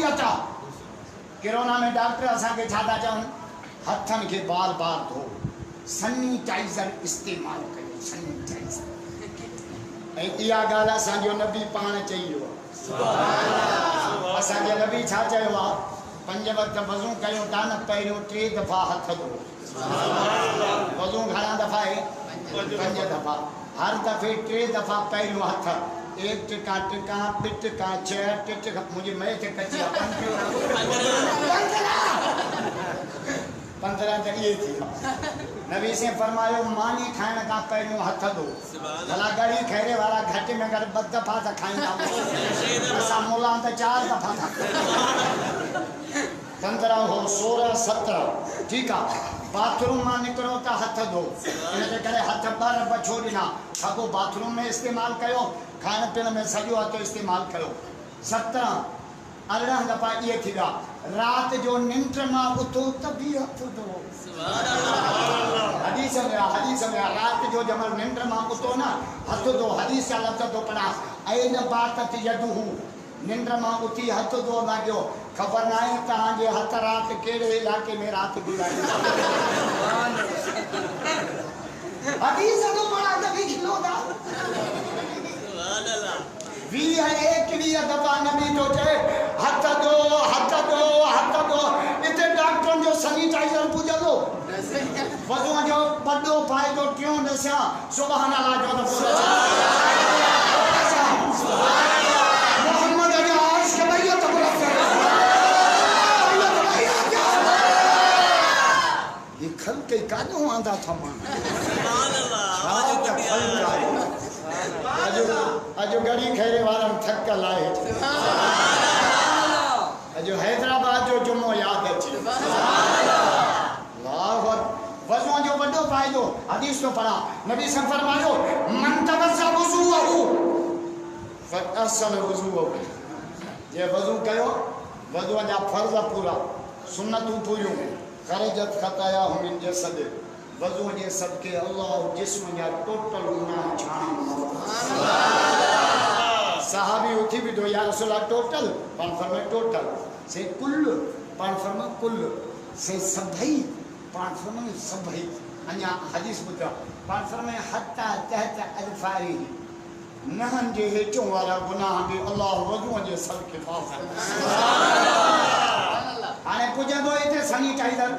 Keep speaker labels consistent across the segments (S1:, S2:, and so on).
S1: शरीयत कोरोना में डॉक्टर असा के छा था चवन हथन के बार बार धो सैनिटाइजर इस्तेमाल कयो सैनिटाइजर ए इया गाला सांजो नबी पाण चयो सुभान अल्लाह असा के नबी छा चयो आ 5 वक्त वजू कयो दान पहिरियों 3 दफा हथ धो सुभान अल्लाह वजू घणा दफा है 5 दफा हर दफे 3 दफा पहिरियों हथ एक टिका टिका पिटका छह टिका मुझे मैं थे कच्ची 15 तो ये थी नबी से फरमायो मानी खाइण का पहिरियों हथ धो भला गड़ी खैरे वाला घट में अगर 2 दफा था खाइंदा असा मोला तो 4 दफा था 15 हो 16 17 ठीक है बाथरूम में निकलो तो हथ धो इन करे हथ बार बछोड़ना छाको बाथरूम में इस्तेमाल कयो खाइण पीण में सजो हथ इस्तेमाल कयो 17 18 दफा ये थी रात जो निंड में उठो तभी हथ धो हदीस में रात जो जब निंड में उठो ना हथ धो हदीस का लफ्ज तो पढ़ा ऐन बात यदुहु निंड में उठी हथ धो लागो खबर ना है तहां हथ रात केड़े इलाके में रात गुजारी हदीस तो पढ़ा तभी खिलो था वी है एक भी दफा नबी तो चे हथ दो हथ दो हथ दो इते डॉक्टर जो सैनिटाइजर पुजलो वजू जो बड़ो फायदो क्यों दसा सुभान अल्लाह जो तो सुभान अल्लाह मोहम्मद जो आज के भाई तो ये खल के कानो आंदा था मान सुभान अल्लाह अजो गड़ी खैरे वाला थक लाए अजो हैदराबाद जो जुम्मो याद अचे अल्लाह वजू जो बड़ो फायदो हदीस तो पढ़ा नबी से फरमायो मन तवज्जा वुजुहु फअहसन वुजुहु ये वजू कयो वजू जा फर्ज पूरा सुन्नतू पूरियो खरजत खताया मिन जसद वजू जे सबके अल्लाह जिस्म या टोटल गुनाह छाण सहाबी उठी भी दो या रसूल टोटल पान फरमाए टोटल से कुल पान फरमाए कुल से सभई पान फरमाए सभई अन्या हदीस बुता पान फरमाए हत्ता तहत अल्फारी नहन जे हेचो वाला गुनाह भी अल्लाह वजू जे सबके माफ करे सुभान अल्लाह आने पुजे दो इते सैनिटाइजर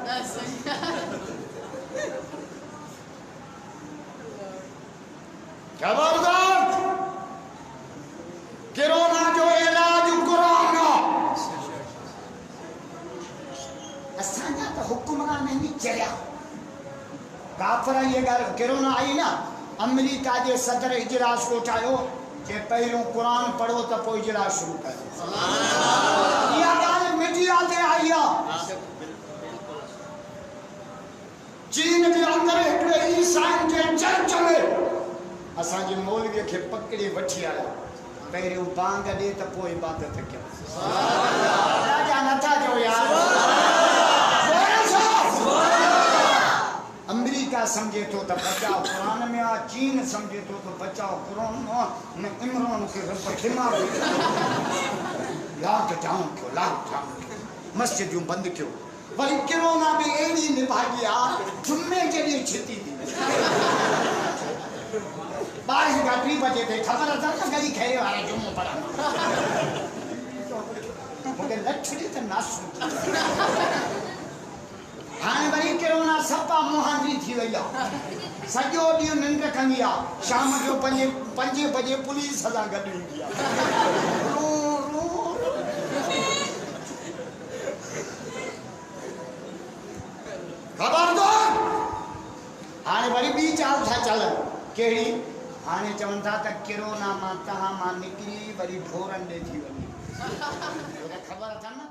S1: खबरदार कोरोना जो इलाज कुरान असांजा तो हुक्मरान नहीं चलिया काफर ये कोरोना आई ना अमेरिका के सदर इजलास को चायो के पहिरों कुरान पढ़ो तो पोइ इजलास शुरू कयो या गाल मीडिया ते आई चीन के अंदर एक ईसाई के चर्च में असांजे मौलवी के पकड़ी वठी आया पहिरियों बांग दे तो पोइ इबादत कयो सुभान अल्लाह राजा नथा जो यार अमेरिका समझे तो बचाओ कुरान में आ चीन समझे तो बचाओ कुरान में इमरान के रब दिमाग लॉकडाउन मस्जिद यूं बंद क्यों वरी कोरोना भी एड़ी निभागी आ जुम्मे के लिए छिती थी 12:30 बजे थे खबर था ना गली खेरे वाला जुम्मो पड़ा मुझे लछड़ी तो नासू हाने वरी कोरोना सपा मोहांदी थी वई सजो डी निंड कंदी आ शाम जो 5 बजे पुलिस सां गड ईंदी आ खबरदार हाने वरी बी चाल था चल केड़ी हाने चवन था त कोरोना मां तहां मां निकरी वरी ढोरन दे थी वई खबर था ना।